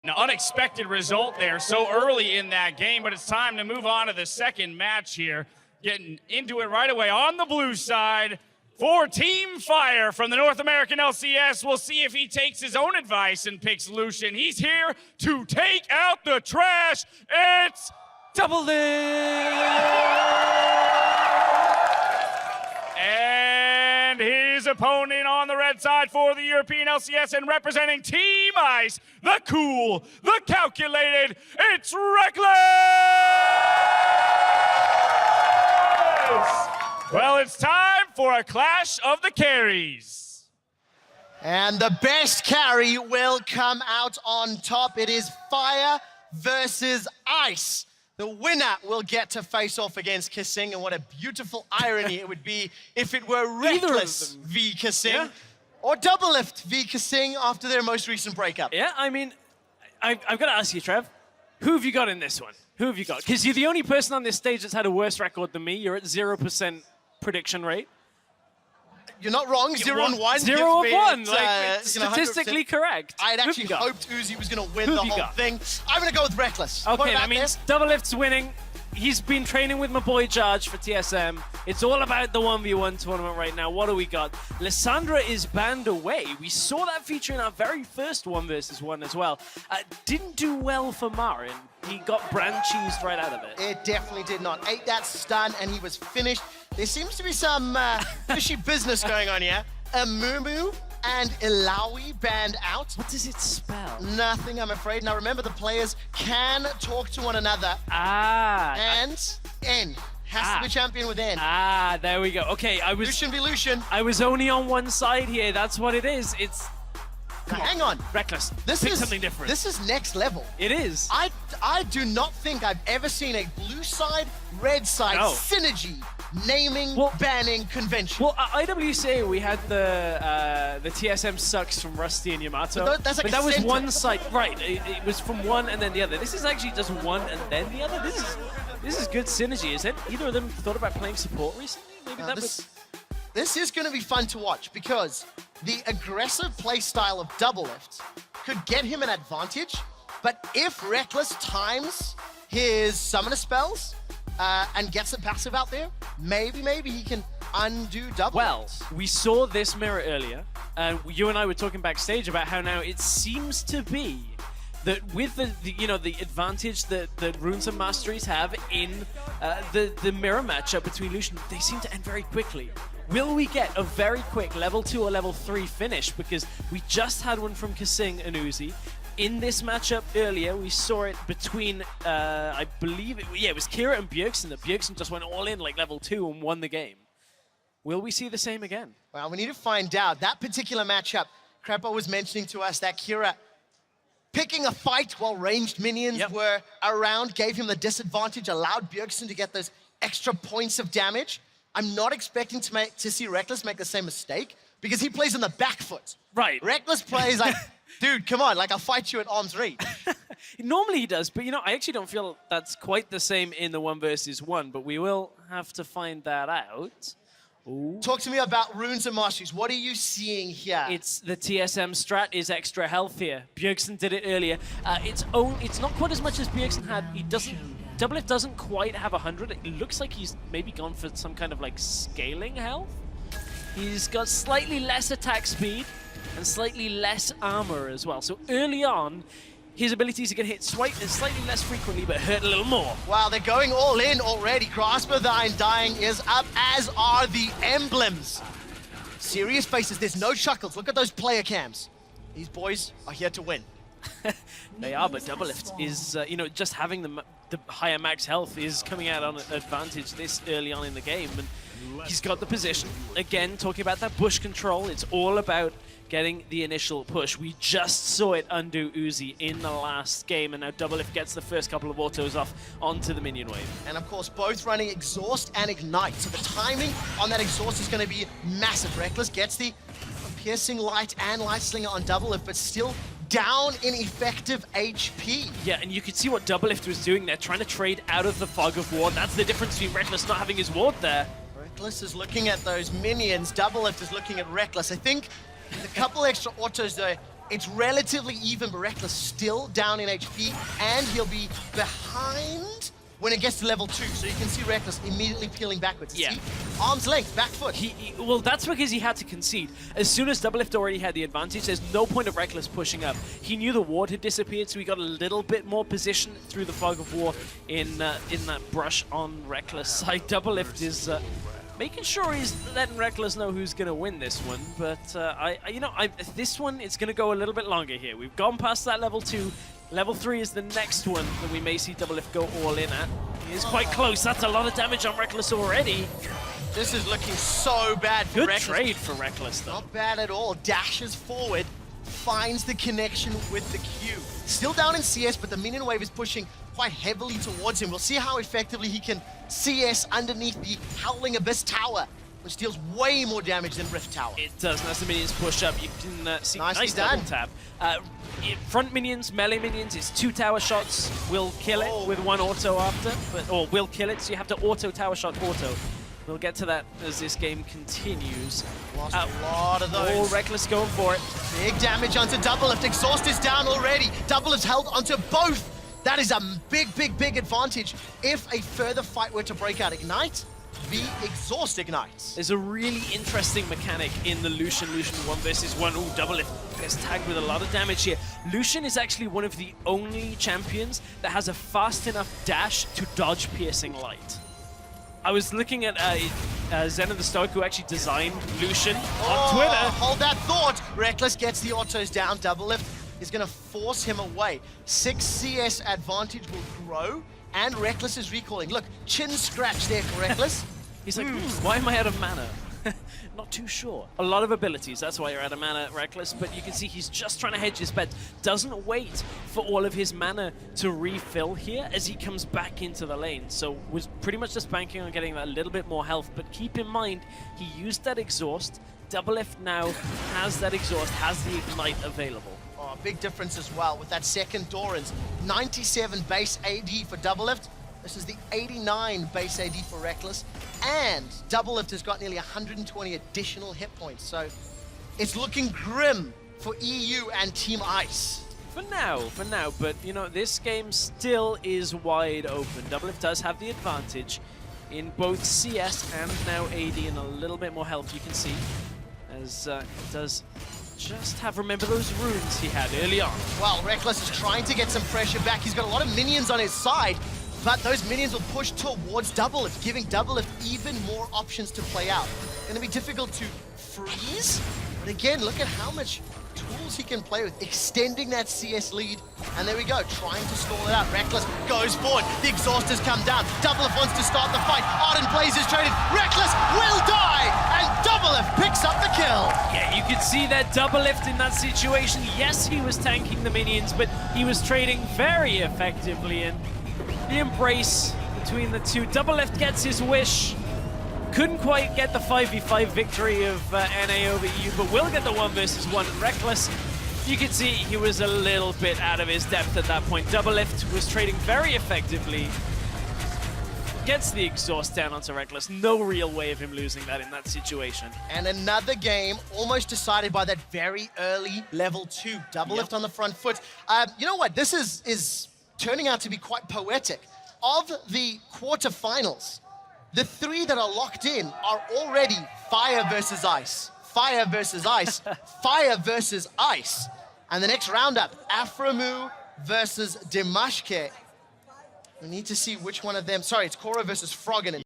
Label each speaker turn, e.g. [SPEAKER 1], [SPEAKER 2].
[SPEAKER 1] An unexpected result there so early in that game, but it's time to move on to the second match here. Getting into it right away on the blue side for Team Fire from the North American LCS. We'll see if he takes his own advice and picks Lucian. He's here to take out the trash. It's DoubleLift! And his opponent on the red side for the European LCS and representing Team Ice, the cool, the calculated, it's Rekkles! Well, it's time for a clash of the carries.
[SPEAKER 2] And the best carry will come out on top. It is Fire versus Ice. The winner will get to face off against Kissing, and what a beautiful irony it would be if it were Rekkles v Kissing, or DoubleLift v Kissing after their most recent breakup.
[SPEAKER 3] Yeah, I mean, I've got to ask you, Trev, who have you got in this one? Who have you got? Because you're the only person on this stage that's had a worse record than me. You're at 0% prediction rate.
[SPEAKER 2] You're not wrong, 0-1.
[SPEAKER 3] 0-1, like, statistically correct.
[SPEAKER 2] I'd actually hoped Uzi was going to win the whole thing. I'm going to go with Rekkles.
[SPEAKER 3] Okay, that means DoubleLift's winning. He's been training with my boy Jarge for TSM. It's all about the 1v1 tournament right now. What do we got? Lissandra is banned away. We saw that feature in our very first 1v1 as well. Didn't do well for Marin. He got brand cheesed right out of it.
[SPEAKER 2] It definitely did not. Ate that stun and he was finished. There seems to be some fishy business going on here. Mumu and Ilawi banned out.
[SPEAKER 3] What does it spell?
[SPEAKER 2] Nothing, I'm afraid. Now remember, the players can talk to one another. And N has to be champion with N.
[SPEAKER 3] There we go. Okay,
[SPEAKER 2] Lucian v Lucian.
[SPEAKER 3] I was only on one side here. That's what it is. It's...
[SPEAKER 2] Now, hang on.
[SPEAKER 3] Rekkles.
[SPEAKER 2] This
[SPEAKER 3] Pick
[SPEAKER 2] is
[SPEAKER 3] something different.
[SPEAKER 2] This is next level.
[SPEAKER 3] It is.
[SPEAKER 2] I do not think I've ever seen a blue side, red side synergy naming, banning convention.
[SPEAKER 3] Well, at IWC, we had the TSM sucks from Rusty and Yamato.
[SPEAKER 2] But that was
[SPEAKER 3] one side. Right, it was from one and then the other. This is actually just one and then the other. This is good synergy. Is it? Either of them thought about playing support recently? Maybe
[SPEAKER 2] This is going to be fun to watch because the aggressive play style of DoubleLift could get him an advantage, but if Rekkles times his summoner spells and gets a passive out there, maybe he can undo DoubleLift.
[SPEAKER 3] Well, we saw this mirror earlier, and you and I were talking backstage about how now it seems to be that with the advantage that Runes and Masteries have in the mirror matchup between Lucian, they seem to end very quickly. Will we get a very quick level 2 or level 3 finish? Because we just had one from Kissing and Uzi. In this matchup earlier, we saw it between, I believe, it was Kira and Bjergsen. That Bjergsen just went all in like level 2 and won the game. Will we see the same again?
[SPEAKER 2] Well, we need to find out. That particular matchup, Crappo was mentioning to us that Kira picking a fight while ranged minions were around, gave him the disadvantage, allowed Bjergsen to get those extra points of damage. I'm not expecting to see Rekkles make the same mistake because he plays on the back foot.
[SPEAKER 3] Right.
[SPEAKER 2] Rekkles plays like, dude, come on, like I'll fight you at arm's reach.
[SPEAKER 3] Normally he does, but I actually don't feel that's quite the same in the 1v1, but we will have to find that out. Ooh.
[SPEAKER 2] Talk to me about Runes and Masteries. What are you seeing here?
[SPEAKER 3] It's the TSM strat is extra health here. Bjergsen did it earlier. It's not quite as much as Bjergsen had. DoubleLift doesn't quite have 100. It looks like he's maybe gone for some kind of like scaling health. He's got slightly less attack speed and slightly less armor as well. So early on, his abilities are going to hit slightly less frequently, but hurt a little more.
[SPEAKER 2] Wow, they're going all in already. Grasp of the Undying is up, as are the emblems. Serious faces, there's no chuckles. Look at those player cams. These boys are here to win.
[SPEAKER 3] They are, but DoubleLift is, just having the higher max health is coming out on an advantage this early on in the game. And he's got the position. Again, talking about that push control, it's all about getting the initial push. We just saw it undo Uzi in the last game, and now DoubleLift gets the first couple of autos off onto the minion wave.
[SPEAKER 2] And of course, both running Exhaust and Ignite. So the timing on that Exhaust is going to be massive. Rekkles gets the Piercing Light and Light Slinger on DoubleLift, but still down in effective HP.
[SPEAKER 3] Yeah, and you could see what DoubleLift was doing there, trying to trade out of the fog of ward. That's the difference between Rekkles not having his ward there.
[SPEAKER 2] Rekkles is looking at those minions. DoubleLift is looking at Rekkles. I think a couple extra autos though It's relatively even, but Rekkles still down in HP, and he'll be behind when it gets to level 2. So you can see Rekkles immediately peeling backwards.
[SPEAKER 3] Yeah.
[SPEAKER 2] See? Arm's length, back foot.
[SPEAKER 3] Well, that's because he had to concede. As soon as DoubleLift already had the advantage, there's no point of Rekkles pushing up. He knew the ward had disappeared, so he got a little bit more position through the fog of war in that brush on Rekkles' side. DoubleLift is making sure he's letting Rekkles know who's going to win this one. But this one, it's going to go a little bit longer here. We've gone past that level 2. Level 3 is the next one that we may see DoubleLift go all in at. He is quite close. That's a lot of damage on Rekkles already.
[SPEAKER 2] This is looking so bad for
[SPEAKER 3] Good
[SPEAKER 2] Rekkles.
[SPEAKER 3] trade for Rekkles, though.
[SPEAKER 2] Not bad at all. Dashes forward, finds the connection with the Q. Still down in CS, but the minion wave is pushing quite heavily towards him. We'll see how effectively he can CS underneath the Howling Abyss Tower, which deals way more damage than Rift Tower.
[SPEAKER 3] It does. And as the minions push up, you can see
[SPEAKER 2] Nicely
[SPEAKER 3] nice
[SPEAKER 2] done.
[SPEAKER 3] double tap. Front minions, melee minions, it's 2 tower shots. Will kill it with 1 auto after, or will kill it, so you have to auto tower shot auto. We'll get to that as this game continues.
[SPEAKER 2] Lost a lot of those.
[SPEAKER 3] All Rekkles going for it.
[SPEAKER 2] Big damage onto DoubleLift. Exhaust is down already. DoubleLift's held onto both. That is a big, big, big advantage. If a further fight were to break out, Ignite, the exhaust ignites.
[SPEAKER 3] There's a really interesting mechanic in the Lucian 1 versus 1. Ooh, DoubleLift gets tagged with a lot of damage here. Lucian is actually one of the only champions that has a fast enough dash to dodge piercing light. I was looking at Zen of the Stoic, who actually designed Lucian on Twitter.
[SPEAKER 2] Hold that thought. Rekkles gets the autos down. DoubleLift is going to force him away. 6 CS advantage will grow, and Rekkles is recalling. Look, chin scratch there for Rekkles.
[SPEAKER 3] He's like, why am I out of mana? Not too sure. A lot of abilities, that's why you're out of mana, Rekkles, but you can see he's just trying to hedge his bet. Doesn't wait for all of his mana to refill here as he comes back into the lane. So was pretty much just banking on getting that little bit more health, but keep in mind, he used that exhaust. DoubleLift now has that exhaust, has the Ignite available.
[SPEAKER 2] Oh, big difference as well with that second Doran's. 97 base AD for DoubleLift. This is the 89 base AD for Rekkles. And DoubleLift has got nearly 120 additional hit points. So it's looking grim for EU and Team Ice.
[SPEAKER 3] For now, but you know, this game still is wide open. DoubleLift does have the advantage in both CS and now AD, and a little bit more health you can see, as it does just have, remember those runes he had early on.
[SPEAKER 2] Well, Rekkles is trying to get some pressure back. He's got a lot of minions on his side, but those minions will push towards DoubleLift, giving DoubleLift even more options to play out. Going to be difficult to freeze, but again, look at how much tools he can play with, extending that CS lead. And there we go, trying to stall it out. Rekkles goes forward, the exhaust has come down. DoubleLift wants to start the fight. Arden plays his traded. Rekkles will die, and DoubleLift picks up the kill.
[SPEAKER 3] Yeah, you could see that DoubleLift in that situation. Yes, he was tanking the minions, but he was trading very effectively, and the embrace between the two. DoubleLift gets his wish. Couldn't quite get the 5v5 victory of NA over EU, but will get the 1 versus 1. Rekkles, you can see he was a little bit out of his depth at that point. DoubleLift was trading very effectively. Gets the exhaust down onto Rekkles. No real way of him losing that in that situation.
[SPEAKER 2] And another game almost decided by that very early level 2. DoubleLift on the front foot. You know what? This is turning out to be quite poetic. Of the quarterfinals, the 3 that are locked in are already Fire versus Ice, Fire versus Ice, Fire versus Ice. And the next roundup, Aframu versus Dimashke. We need to see which one of them, sorry, it's Koro versus Froggen.